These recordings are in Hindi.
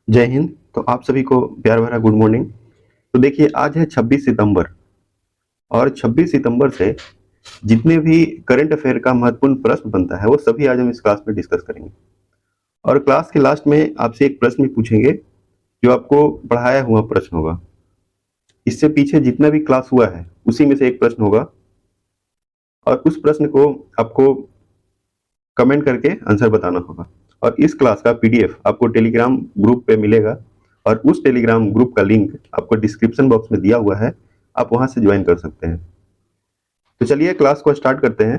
जय हिंद। तो आप सभी को प्यार भरा गुड मॉर्निंग। तो देखिए, आज है 26 सितंबर और 26 सितंबर से जितने भी करंट अफेयर का महत्वपूर्ण प्रश्न बनता है वो सभी आज हम इस क्लास में डिस्कस करेंगे। और क्लास के लास्ट में आपसे एक प्रश्न भी पूछेंगे जो आपको पढ़ाया हुआ प्रश्न होगा। इससे पीछे जितना भी क्लास हुआ है उसी में से एक प्रश्न होगा और उस प्रश्न को आपको कमेंट करके आंसर बताना होगा। और इस क्लास का पीडीएफ आपको टेलीग्राम ग्रुप पे मिलेगा और उस टेलीग्राम ग्रुप का लिंक आपको डिस्क्रिप्शन बॉक्स में दिया हुआ है, आप वहां से ज्वाइन कर सकते हैं। तो चलिए क्लास को स्टार्ट करते हैं।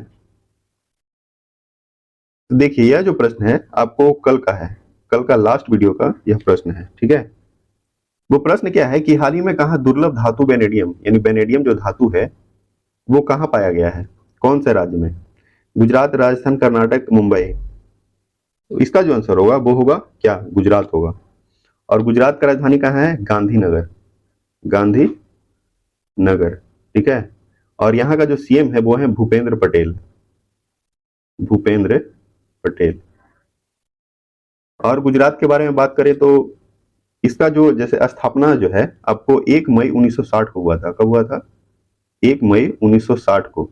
तो देखिए, यह जो प्रश्न है आपको कल का है, कल का लास्ट वीडियो का यह प्रश्न है, ठीक है। वो प्रश्न क्या है कि हाल ही में कहा दुर्लभ धातु वेनेडियम यानी वेनेडियम जो धातु है वो कहाँ पाया गया है, कौन से राज्य में? गुजरात, राजस्थान, कर्नाटक, मुंबई। तो इसका जो आंसर होगा वो होगा क्या? गुजरात होगा। और गुजरात का राजधानी कहाँ है? गांधीनगर, गांधीनगर, ठीक है। और यहाँ का जो सीएम है वो है भूपेंद्र पटेल, भूपेंद्र पटेल। और गुजरात के बारे में बात करें तो इसका जो जैसे स्थापना जो है आपको 1 मई 1960 को हुआ था। कब हुआ था? 1 मई 1960 को।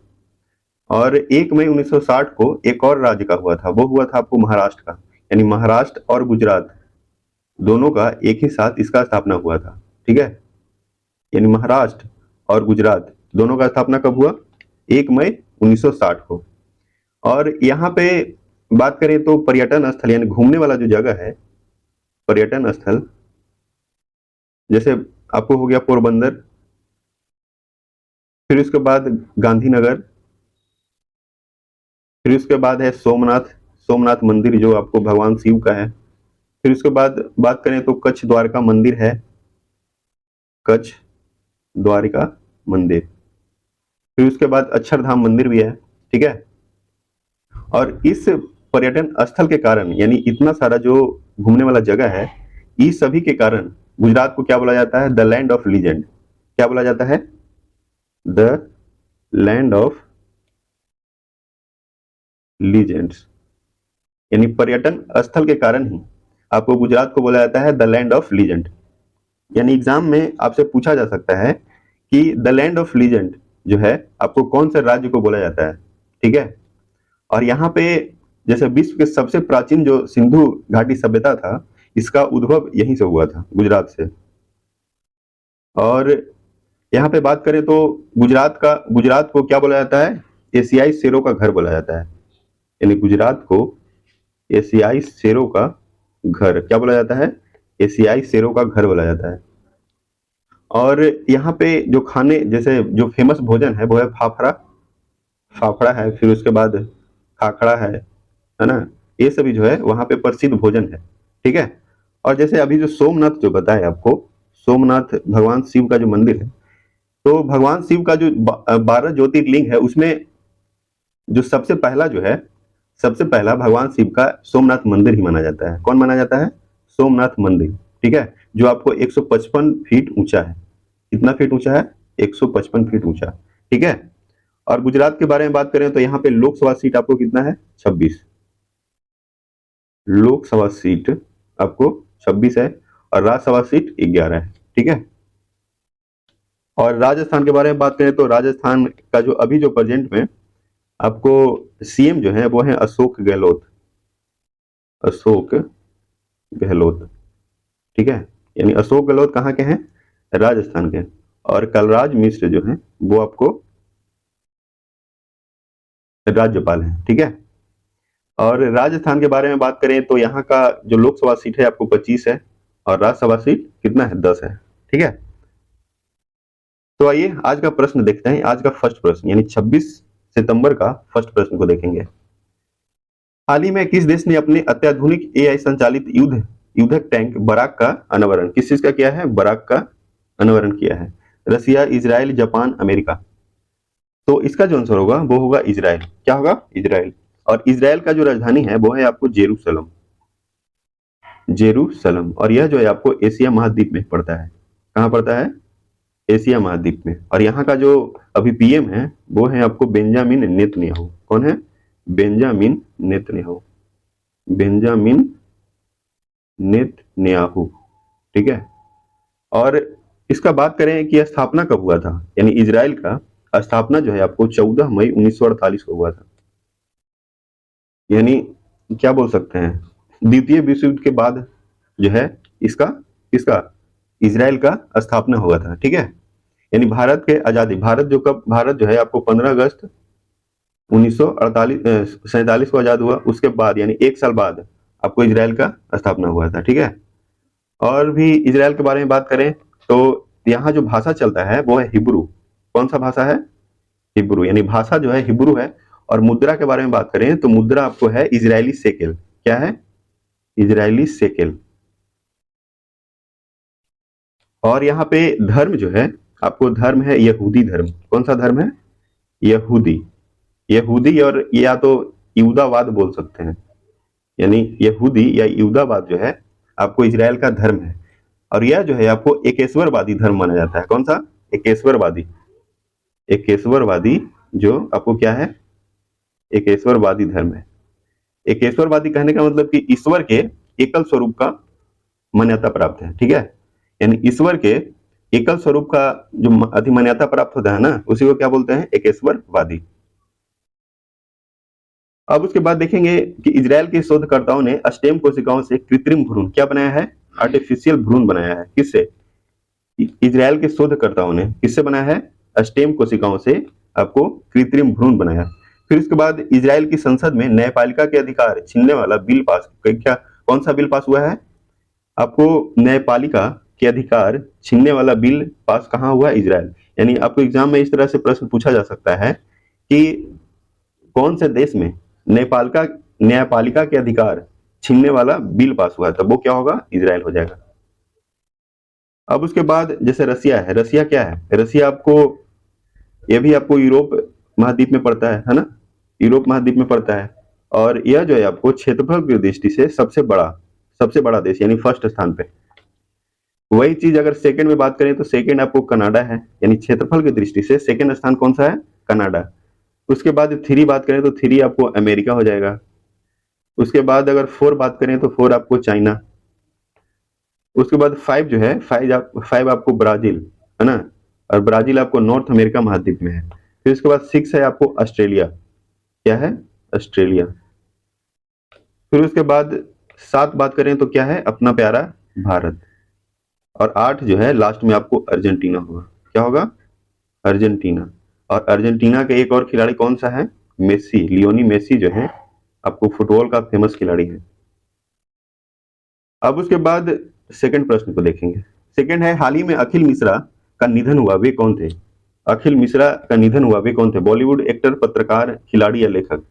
और 1 मई 1960 को एक और राज्य का हुआ था, वो हुआ था आपको महाराष्ट्र का। यानी महाराष्ट्र और गुजरात दोनों का एक ही साथ इसका स्थापना हुआ था, ठीक है। यानी महाराष्ट्र और गुजरात दोनों का स्थापना कब हुआ? 1 मई 1960 को। और यहाँ पे बात करें तो पर्यटन स्थल यानी घूमने वाला जो जगह है, पर्यटन स्थल, जैसे आपको हो गया पोरबंदर, फिर उसके बाद गांधीनगर, फिर उसके बाद है सोमनाथ, सोमनाथ मंदिर जो आपको भगवान शिव का है। फिर उसके बाद बात करें तो कच्छ द्वारका मंदिर है, कच्छ द्वारिका मंदिर। फिर उसके बाद अक्षरधाम मंदिर भी है, ठीक है। और इस पर्यटन स्थल के कारण यानी इतना सारा जो घूमने वाला जगह है, इस सभी के कारण गुजरात को क्या बोला जाता है? The land of legend. क्या बोला जाता है? The land of legends. यानी पर्यटन स्थल के कारण ही आपको गुजरात को बोला जाता है द लैंड ऑफ लीजेंड। यानी एग्जाम में आपसे पूछा जा सकता है कि द लैंड ऑफ लीजेंड जो है आपको कौन से राज्य को बोला जाता है, ठीक है। और यहाँ पे जैसे विश्व के सबसे प्राचीन जो सिंधु घाटी सभ्यता था, इसका उद्भव यहीं से हुआ था, गुजरात से। और यहाँ पे बात करें तो गुजरात को क्या बोला जाता है? एशियाई शेरों का घर बोला जाता है। यानी गुजरात को एशियाई शेरों का घर क्या बोला जाता है? एशियाई शेरों का घर बोला जाता है। और यहाँ पे जो खाने जैसे जो फेमस भोजन है वो है फाफड़ा, फाफड़ा है, फिर उसके बाद खाखड़ा है ना। ये सभी जो है वहां पे प्रसिद्ध भोजन है, ठीक है। और जैसे अभी जो सोमनाथ जो बताया आपको, सोमनाथ भगवान शिव का जो मंदिर है, तो भगवान शिव का जो 12 ज्योतिर्लिंग है उसमें जो सबसे पहला जो है, सबसे पहला भगवान शिव का सोमनाथ मंदिर ही माना जाता है। कौन माना जाता है? सोमनाथ मंदिर, ठीक है। जो आपको 155 फीट ऊंचा है। कितना फीट ऊंचा है? 155 फीट ऊंचा, ठीक है। और गुजरात के बारे में बात करें तो यहाँ पे लोकसभा सीट आपको कितना है? 26 लोकसभा सीट आपको 26 है और राज्यसभा सीट 11 है, ठीक है। और राजस्थान के बारे में बात करें तो राजस्थान का जो अभी जो प्रेजेंट में आपको सीएम जो है वो है अशोक गहलोत, अशोक गहलोत, ठीक है। यानी अशोक गहलोत कहाँ के हैं? राजस्थान के। और कलराज मिश्र जो है वो आपको राज्यपाल हैं, ठीक है। और राजस्थान के बारे में बात करें तो यहाँ का जो लोकसभा सीट है आपको 25 है और राज्यसभा सीट कितना है? 10 है, ठीक है। तो आइए आज का प्रश्न देखते हैं। आज का फर्स्ट प्रश्न यानी 26 सितंबर का फर्स्ट प्रश्न को देखेंगे। हाल ही में किस देश ने अपने अत्याधुनिक एआई संचालित युद्धक टैंक बराक का अनावरण, किस चीज का किया है? बराक का अनावरण किया है। रसिया, इजराइल, जापान, अमेरिका। तो इसका जो आंसर होगा वो होगा इजराइल। क्या होगा? इजराइल। और इजराइल का जो राजधानी है वो है आपको जेरूसलम, जेरूसलम। और यह जो है आपको एशिया महाद्वीप में पड़ता है। कहाँ पड़ता है? एशिया महाद्वीप में। और यहाँ का जो अभी पीएम है वो है आपको बेंजामिन नेतन्याहू। कौन है? बेंजामिन नेतन्याहू, बेंजामिन नेतन्याहू, ठीक है। और इसका बात करें कि स्थापना कब हुआ था, यानी इजराइल का स्थापना जो है आपको 14 मई 1948 को हुआ था। यानी क्या बोल सकते हैं, द्वितीय विश्व युद्ध के बाद जो है इसका इसका इजराइल का स्थापना हुआ था। ठीक है। यानी भारत के आजादी, भारत जो है आपको 15 अगस्त 1947 को आजाद हुआ, उसके बाद यानी एक साल बाद आपको इजराइल का स्थापना हुआ था। ठीक है। और भी इजराइल के बारे में बात करें तो यहाँ जो भाषा चलता है वो है हिब्रू। कौन सा भाषा है? हिब्रू। यानी भाषा जो है हिब्रू है। और मुद्रा के बारे में बात करें तो मुद्रा आपको है इजरायली शेकेल। क्या है? Israeli shekel. और यहाँ पे धर्म जो है आपको धर्म है यहूदी धर्म। कौन सा धर्म है? यहूदी। यहूदी और या तो यहूदावाद बोल सकते हैं। यानी यहूदी या यहूदावाद जो है आपको इजराइल का धर्म है। और यह जो है आपको एकेश्वरवादी धर्म माना जाता है। कौन सा? एकेश्वरवादी। एकेश्वरवादी जो आपको क्या है? एकेश्वरवादी धर्म है। एकेश्वरवादी कहने का मतलब कि ईश्वर के एकल स्वरूप का मान्यता प्राप्त है। ठीक है। यानी ईश्वर के एकल स्वरूप का जो अधिमान्यता प्राप्त होता है ना, उसी को क्या बोलते हैं? एकेश्वरवादी। अब उसके बाद देखेंगे कि इजराइल के शोधकर्ताओं ने स्टेम कोशिकाओं से कृत्रिम भ्रूण क्या बनाया है? आर्टिफिशियल भ्रूण बनाया है। किससे? इजराइल के शोधकर्ताओं ने किससे बनाया है? स्टेम कोशिकाओं से आपको कृत्रिम भ्रूण बनाया। फिर उसके बाद इजराइल की संसद में न्यायपालिका के अधिकार छीनने वाला बिल पास, क्या कौन सा बिल पास हुआ है? आपको न्यायपालिका के अधिकार छीनने वाला बिल पास कहाँ हुआ? इजराइल। यानी आपको एग्जाम में इस तरह से प्रश्न पूछा जा सकता है कि कौन से देश में न्यायपालिका के अधिकार छीनने वाला बिल पास हुआ, तब वो क्या होगा? इजराइल हो जाएगा। अब उसके बाद जैसे रसिया है, रसिया क्या है? रसिया आपको, ये भी आपको यूरोप महाद्वीप में पड़ता है ना? यूरोप महाद्वीप में पड़ता है। और यह जो है आपको क्षेत्रफल की दृष्टि से सबसे बड़ा देश, यानी फर्स्ट स्थान पे। वही चीज अगर सेकंड में बात करें तो सेकंड आपको कनाडा है। यानी क्षेत्रफल की दृष्टि से सेकंड स्थान कौन सा है? कनाडा। उसके बाद थ्री बात करें तो थ्री आपको अमेरिका हो जाएगा। उसके बाद अगर फोर बात करें तो फोर आपको चाइना। उसके बाद फाइव जो है, फाइव आपको ब्राजील है ना, और ब्राजील आपको नॉर्थ अमेरिका महाद्वीप में है। फिर उसके बाद सिक्स है आपको ऑस्ट्रेलिया। क्या है? ऑस्ट्रेलिया। फिर उसके बाद सात बात करें तो क्या है? अपना प्यारा भारत। और आठ जो है लास्ट में आपको अर्जेंटीना होगा। क्या होगा? अर्जेंटीना। और अर्जेंटीना के एक और खिलाड़ी कौन सा है? मेसी, लियोनी मेसी जो है आपको फुटबॉल का फेमस खिलाड़ी है। अब उसके बाद सेकंड प्रश्न को देखेंगे। सेकंड है, हाल ही में अखिल मिश्रा का निधन हुआ, वे कौन थे? अखिल मिश्रा का निधन हुआ, वे कौन थे? बॉलीवुड एक्टर, पत्रकार, खिलाड़ी या लेखक?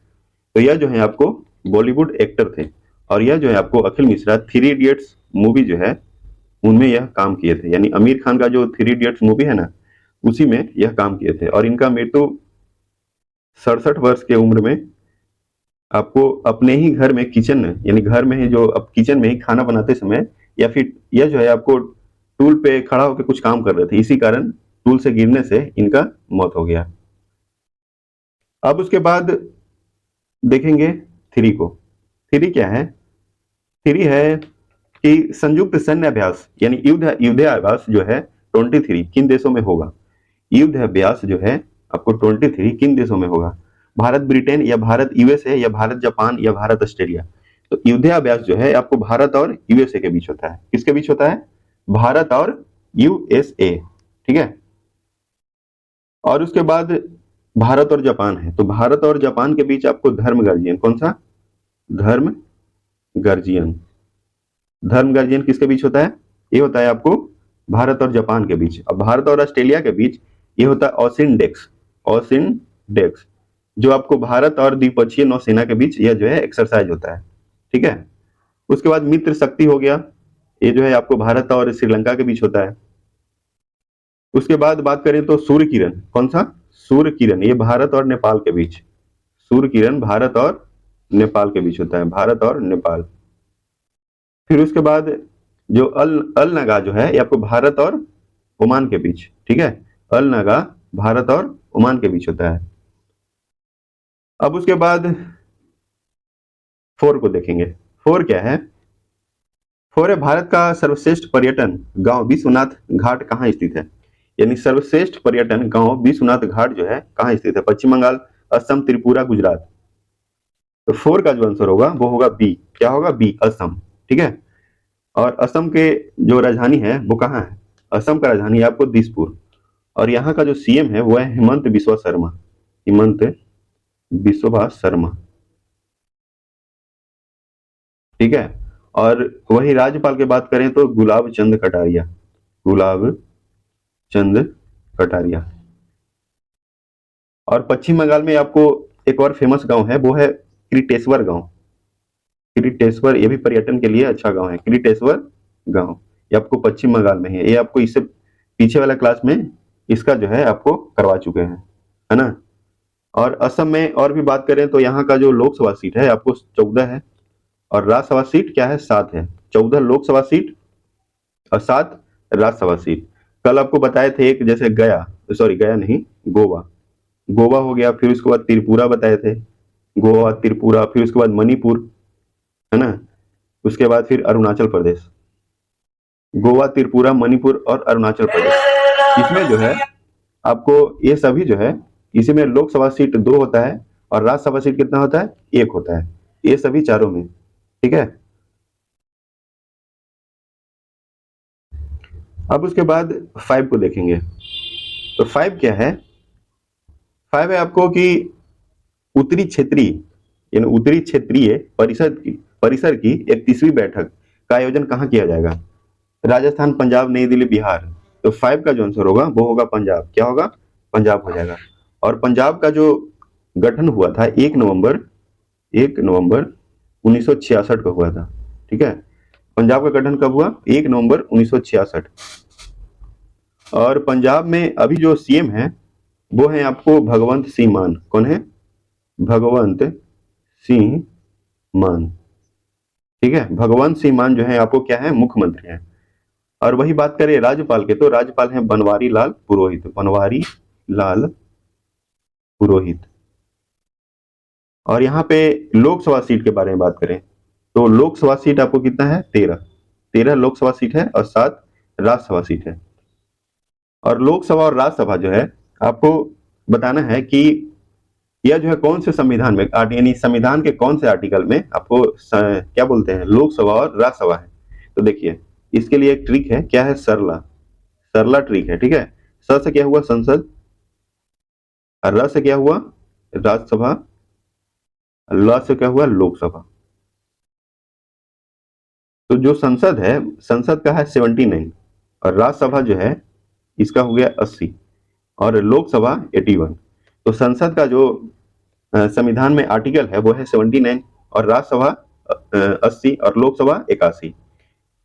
तो यह जो है आपको बॉलीवुड एक्टर थे। और यह जो है आपको अखिल मिश्रा थ्री इडियट्स मूवी जो है उनमें यह काम किए थे। यानी आमिर खान का जो थ्री इडियट्स मूवी है ना, उसी में यह काम किए थे। और इनका मृत्यु 67 वर्ष की उम्र में आपको अपने ही घर में किचन में, यानी घर में ही जो अब किचन में ही खाना बनाते समय, या फिर यह जो है आपको टूल पे खड़ा होकर कुछ काम कर रहे थे, इसी कारण टूल से गिरने से इनका मौत हो गया। अब उसके बाद देखेंगे थ्री को। थ्री क्या है? थ्री है कि संयुक्त सैन्य अभ्यास यानी युद्धाभ्यास जो है 23 किन देशों में होगा? युद्धाभ्यास जो है आपको 23 किन देशों में होगा? भारत ब्रिटेन, या भारत यूएसए, या भारत जापान, या भारत ऑस्ट्रेलिया? तो युद्धाभ्यास जो है आपको भारत और यूएसए के बीच होता है। किसके बीच होता है? भारत और यूएसए। ठीक है। और उसके बाद भारत और जापान है, तो भारत और जापान के बीच आपको धर्म गार्जियन, कौन सा? धर्म गार्जियन। धर्म गार्जियन किसके बीच होता है? ये होता है आपको भारत और जापान के बीच। अब भारत और ऑस्ट्रेलिया के बीच ये होता है ऑसिन डेक्स। ऑसिन डेक्स जो आपको भारत और द्विपक्षीय नौसेना के बीच यह जो है एक्सरसाइज होता है। ठीक है। उसके बाद मित्र शक्ति हो गया, ये जो है आपको भारत और श्रीलंका के बीच होता है। उसके बाद बात करें तो सूर्य किरण, कौन सा? सूर्य किरण, ये भारत और नेपाल के बीच। सूर्य किरण भारत और नेपाल के बीच होता है, भारत और नेपाल। फिर उसके बाद जो अल नगा जो है ये आपको भारत और ओमान के बीच। ठीक है। अल नगा भारत और ओमान के बीच होता है। अब उसके बाद फोर को देखेंगे। फोर क्या है? 4 है, भारत का सर्वश्रेष्ठ पर्यटन गांव विश्वनाथ घाट कहाँ स्थित है? यानी सर्वश्रेष्ठ पर्यटन गांव विश्वनाथ घाट जो है कहाँ स्थित है? पश्चिम बंगाल, असम, त्रिपुरा, गुजरात। तो 4 का जो आंसर होगा वो होगा बी। क्या होगा? बी, असम। ठीक है। और असम के जो राजधानी है वो कहाँ है? असम का राजधानी है आपको दिसपुर। और यहाँ का जो सीएम है वो है हेमंत बिस्वा शर्मा। हेमंत बिस्वा शर्मा। ठीक है। और वही राज्यपाल की बात करें तो गुलाब चंद कटारिया। गुलाब चंद कटारिया। और पश्चिम बंगाल में आपको एक और फेमस गांव है, वो है क्रिटेश्वर गांव। क्रिटेश्वर, ये भी पर्यटन के लिए अच्छा गांव है, क्रिटेश्वर गांव। ये आपको पश्चिम बंगाल में है। ये आपको इससे पीछे वाला क्लास में इसका जो है आपको करवा चुके हैं, है ना। और असम में और भी बात करें तो यहाँ का जो लोकसभा सीट है आपको 14 है, और राज्यसभा सीट क्या है? 7 है। 14 लोकसभा सीट और 7 राज्यसभा सीट। कल आपको बताए थे एक, जैसे गया, सॉरी गया नहीं, गोवा। गोवा हो गया, फिर उसके बाद त्रिपुरा बताए थे। गोवा, त्रिपुरा, फिर उसके बाद मणिपुर, है ना। उसके बाद फिर अरुणाचल प्रदेश। गोवा, त्रिपुरा, मणिपुर और अरुणाचल प्रदेश। इसमें जो है आपको ये सभी जो है, इसी में लोकसभा सीट 2 होता है और राज्यसभा सीट कितना होता है? 1 होता है। ये सभी चारों में। ठीक है। अब उसके बाद 5 को देखेंगे। तो 5 क्या है? 5 है आपको कि उत्तरी क्षेत्रीय, यानी उत्तरी क्षेत्रीय परिसर की 31वीं बैठक का आयोजन कहाँ किया जाएगा? राजस्थान, पंजाब, नई दिल्ली, बिहार। तो 5 का जो आंसर होगा वो होगा पंजाब। क्या होगा? पंजाब हो जाएगा। और पंजाब का जो गठन हुआ था 1 नवंबर 1966 को हुआ था। ठीक है। पंजाब का गठन कब हुआ? 1 नवंबर 1966। और पंजाब में अभी जो सीएम है वो है आपको भगवंत सिंह मान। कौन है? भगवंत सिंह मान। ठीक है। भगवंत सिंह मान जो है आपको क्या है? मुख्यमंत्री है। और वही बात करें राज्यपाल के, तो राज्यपाल है बनवारी लाल पुरोहित। बनवारी लाल पुरोहित। और यहाँ पे लोकसभा सीट के बारे में बात करें तो लोकसभा सीट आपको कितना है? 13। 13 लोकसभा सीट है और 7 राज्यसभा सीट है। और लोकसभा और राज्यसभा जो है आपको बताना है कि यह जो है कौन से संविधान में, यानी संविधान के कौन से आर्टिकल में आपको क्या बोलते हैं, लोकसभा और राज्यसभा है। तो देखिए इसके लिए एक ट्रिक है। क्या है? सरला। सरला ट्रिक है। ठीक है। स से क्या हुआ? संसद। र से क्या हुआ? राज्यसभा। ल से क्या हुआ? लोकसभा। तो जो संसद है, संसद का है 79, और राज्यसभा जो है इसका हो गया 80, और लोकसभा 81। तो संसद का जो संविधान में आर्टिकल है वो है 79, और राज्यसभा 80 और लोकसभा 81।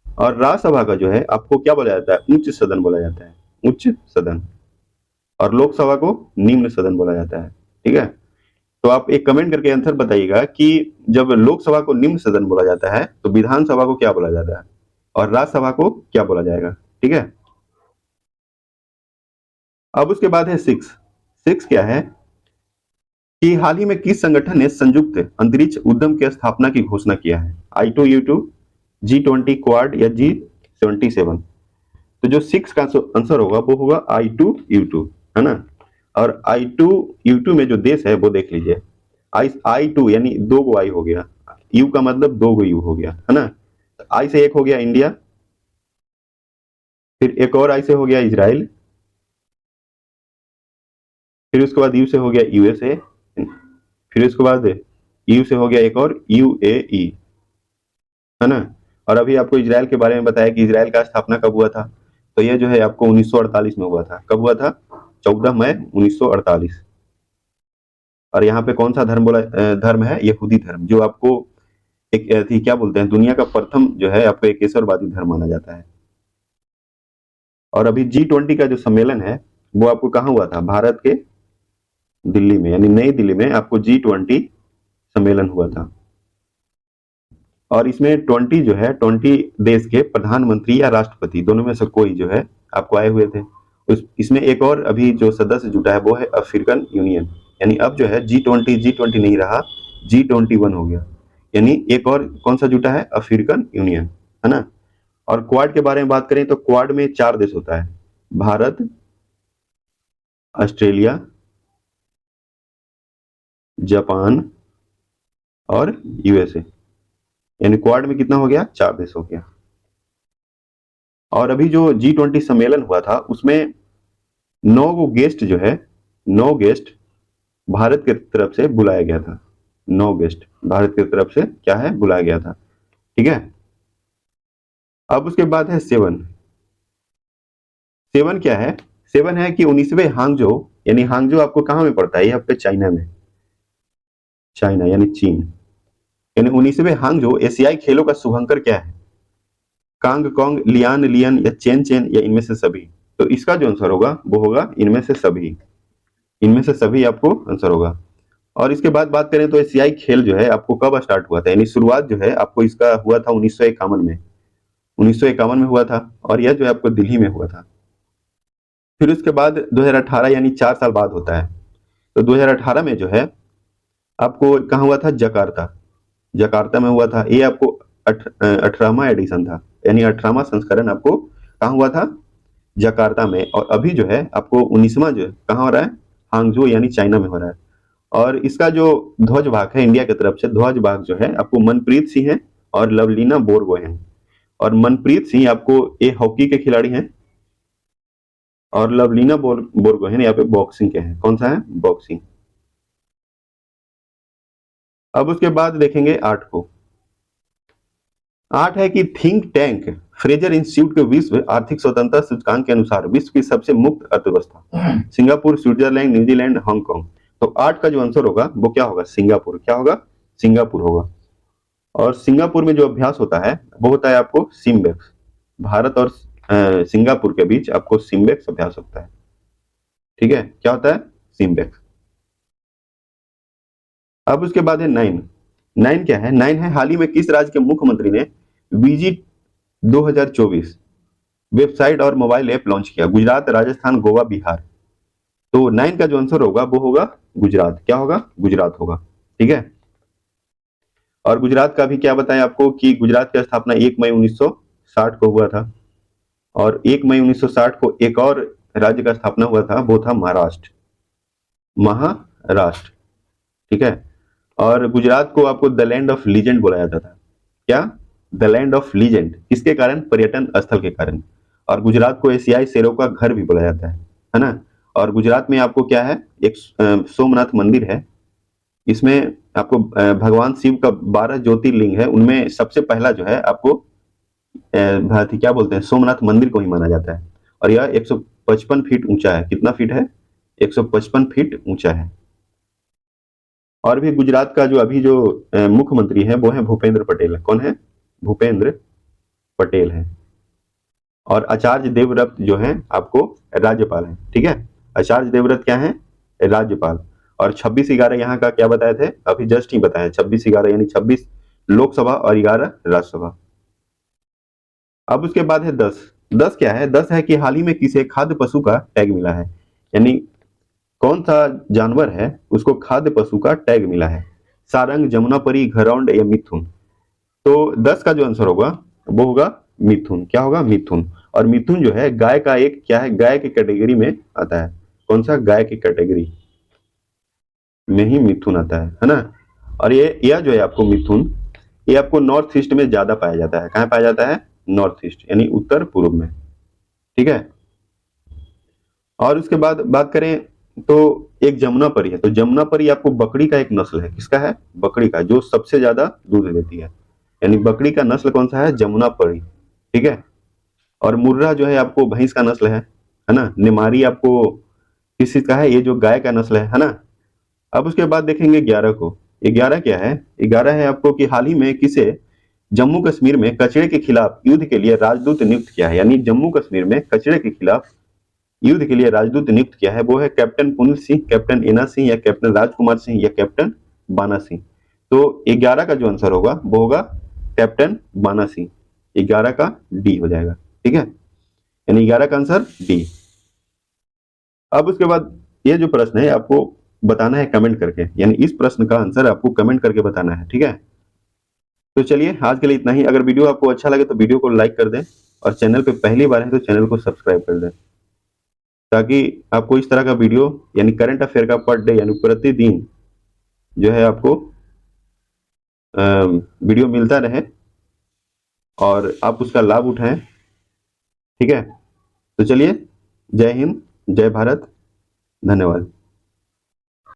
और राज्यसभा का जो है आपको क्या बोला जाता है? उच्च सदन बोला जाता है। उच्च सदन। और लोकसभा को निम्न सदन बोला जाता है। ठीक है। तो आप एक कमेंट करके आंसर बताइएगा कि जब लोकसभा को निम्न सदन बोला जाता है तो विधानसभा को क्या बोला जाता है, और राज्यसभा को क्या बोला जाएगा। ठीक है। अब उसके बाद है 6। 6 क्या है कि हाल ही में किस संगठन ने संयुक्त अंतरिक्ष उद्यम की स्थापना की घोषणा किया है? I2U2, G20 क्वाड या G77। तो जो 6 का आंसर होगा वो होगा I2U2, है ना। और I2U2 में जो देश है वो देख लीजिए। I2 यानी 2 गो आई हो गया, यू का मतलब 2 गो यू हो गया, है ना। आई से एक हो गया इंडिया, फिर एक और आई से हो गया इजराइल, फिर उसके बाद यू से हो गया यूएसए, फिर उसके बाद यू से हो गया एक और यूएई, है ना। और अभी आपको इजराइल के बारे में बताया कि इजराइल का स्थापना कब हुआ था। तो ये जो है आपको 1948 में हुआ था। कब हुआ था? 14 मई 1948। और यहाँ पे कौन सा धर्म बोला, धर्म है यहूदी धर्म, जो आपको एक थी क्या बोलते हैं, दुनिया का प्रथम जो है आपको एक ईश्वरवादी धर्म माना जाता है। और अभी G20 का जो सम्मेलन है वो आपको कहाँ हुआ था? भारत के दिल्ली में, यानी नई दिल्ली में आपको G20 सम्मेलन हुआ था। और इसमें 20 जो है 20 देश के प्रधानमंत्री या राष्ट्रपति दोनों में से कोई जो है आपको आए हुए थे। इसमें एक और अभी जो सदस्य जुटा है वो है अफ्रीकन यूनियन। यानी अब जो है G20 नहीं रहा, G21 हो गया। यानी एक और कौन सा जुटा है? अफ्रीकन यूनियन, है ना। और क्वाड के बारे में बात करें तो क्वाड में 4 देश होता है, भारत, ऑस्ट्रेलिया, जापान और यूएसए। यानी क्वाड में कितना हो गया, 4 देश हो गया। और अभी जो G20 सम्मेलन हुआ था उसमें 9 गो गेस्ट जो है, 9 गेस्ट भारत की तरफ से बुलाया गया था। 9 गेस्ट भारत की तरफ से क्या है, बुलाया गया था। ठीक है। अब उसके बाद है 7। 7 क्या है, 7 है कि 19वें हांगजो, यानी हांगजो आपको कहाँ में पड़ता है, ये आपके चाइना में, चाइना यानी चीन। यानी 19वें हांगजो एशियाई खेलों का शुभंकर क्या है, कांग कोंग, लियान लियन या चेन चेन या इनमें से सभी। तो इसका जो आंसर होगा वो होगा इनमें से सभी। इनमें से सभी आपको आंसर होगा। और इसके बाद बात करें तो एशियाई खेल जो है आपको कब स्टार्ट हुआ था, यानी शुरुआत जो है आपको इसका हुआ था 1951 में। 1951 में हुआ था और यह जो है आपको दिल्ली में हुआ था। फिर उसके बाद 2018 यानी 4 साल बाद होता है। तो 2018 में जो है आपको कहाँ हुआ था, जकार्ता। जकार्ता में हुआ था। ये आपको 18वां एडिशन था, यानी 18वां संस्करण आपको कहाँ हुआ था, जकार्ता में। और अभी जो है आपको 19वां जो कहाँ हो रहा है, हांगजो यानी चाइना में हो रहा है। और इसका जो ध्वज भाग है इंडिया की तरफ से, ध्वज भाग जो है आपको मनप्रीत सिंह है और लवलीना बोरगोहेन। और मनप्रीत सिंह आपको ये हॉकी के खिलाड़ी हैं और लवलीना बोरगोहेन यहाँ पे बॉक्सिंग के हैं। कौन सा है, बॉक्सिंग। अब उसके बाद देखेंगे 8 को। 8 है कि थिंक टैंक फ्रेजर इंस्टीट्यूट के विश्व आर्थिक स्वतंत्रता सूचकांक के अनुसार विश्व की सबसे मुक्त अर्थव्यवस्था, सिंगापुर, स्विट्जरलैंड, न्यूजीलैंड, हांगकांग। तो 8 का जो आंसर होगा वो क्या होगा, सिंगापुर। क्या होगा, सिंगापुर होगा। और सिंगापुर में जो अभ्यास होता है वो होता है आपको सिम्बेक्स। भारत और सिंगापुर के बीच आपको सिम्बेक्स अभ्यास होता है। ठीक है, क्या होता है, सिम्बेक्स। अब उसके बाद है 9। 9 क्या है, 9 है हाल ही में किस राज्य के मुख्यमंत्री ने विजिट 2024 वेबसाइट और मोबाइल ऐप लॉन्च किया, गुजरात, राजस्थान, गोवा, बिहार। तो 9 का जो आंसर होगा वो होगा गुजरात। क्या होगा, गुजरात होगा। ठीक है। और गुजरात का भी क्या बताया आपको कि गुजरात की स्थापना 1 मई 1960 को हुआ था। और 1 मई 1960 को एक और राज्य का स्थापना हुआ था, वो था महाराष्ट्र। महाराष्ट्र। ठीक है। और गुजरात को आपको द लैंड ऑफ लीजेंड बोला जाता था। क्या, द लैंड ऑफ लीजेंड, किसके कारण, पर्यटन स्थल के कारण। और गुजरात को एशियाई शेरों का घर भी बोला जाता है ना। और गुजरात में आपको क्या है, एक सोमनाथ मंदिर है। इसमें आपको भगवान शिव का 12 ज्योतिर्लिंग है, उनमें सबसे पहला जो है आपको क्या बोलते हैं, सोमनाथ मंदिर को ही माना जाता है। और यह 155 फीट ऊंचा है। कितना फीट है, 155 फीट ऊंचा है। और भी गुजरात का जो अभी जो मुख्यमंत्री है वो है भूपेंद्र पटेल। कौन है, भूपेंद्र पटेल है। और आचार्य देवव्रत जो है आपको राज्यपाल है। ठीक है, आचार्य देवव्रत क्या है, राज्यपाल। और 26/11 यहाँ का क्या बताए थे, अभी जस्ट ही बताया। 26/11 यानी 26 लोकसभा और 11 राज्यसभा। अब उसके बाद है 10। 10 क्या है, 10 है कि हाल ही में किसे खाद्य पशु का टैग मिला है, यानी कौन सा जानवर है उसको खाद्य पशु का टैग मिला है, सारंग, जमुनापरी, घरौंड या मिथुन। तो 10 का जो आंसर होगा वो होगा मिथुन। क्या होगा, मिथुन। और मिथुन जो है गाय का एक क्या है, गाय की कैटेगरी में आता है। कौन सा, गाय की कैटेगरी में ही मिथुन आता है ना। और ये यह जो है आपको मिथुन, ये आपको नॉर्थ ईस्ट में ज्यादा पाया जाता है। कहाँ पाया जाता है, नॉर्थ ईस्ट यानी उत्तर पूर्व में। ठीक है। और उसके बाद बात करें तो एक जमुनापरी है। तो जमुनापरी आपको बकरी का एक नस्ल है। किसका है, बकरी का, जो सबसे ज्यादा दूध देती है। यानी बकरी का नस्ल कौन सा है, जमुनापरी। ठीक है। और मुर्रा जो है आपको भैंस का नस्ल है ना। निमारी आपको किस चीज का है, ये जो गाय का नस्ल है ना। अब उसके बाद देखेंगे 11 को। 11 क्या है, 11 है आपको कि हाल ही में किसे जम्मू कश्मीर में कचरे के खिलाफ युद्ध के लिए राजदूत नियुक्त किया है। यानी जम्मू कश्मीर में कचरे के खिलाफ युद्ध के लिए राजदूत नियुक्त किया है, वो है कैप्टन पुनीत सिंह, कैप्टन एना सिंह या कैप्टन राजकुमार सिंह या कैप्टन बाना सिंह। तो 11 का जो आंसर होगा वो होगा कैप्टन बाना सिंह। 11 का डी हो जाएगा। ठीक है, यानी 11 का आंसर डी। अब उसके बाद ये जो प्रश्न है आपको बताना है कमेंट करके, यानी इस प्रश्न का आंसर आपको कमेंट करके बताना है। ठीक है, तो चलिए आज के लिए इतना ही। अगर वीडियो आपको अच्छा लगे तो वीडियो को लाइक कर दें, और चैनल पे पहली बार है तो चैनल को सब्सक्राइब कर दें, ताकि आपको इस तरह का वीडियो यानी करंट अफेयर का पर डे यानी प्रतिदिन जो है आपको वीडियो मिलता रहे और आप उसका लाभ उठाएं। ठीक है, तो चलिए, जय हिंद, जय भारत, धन्यवाद।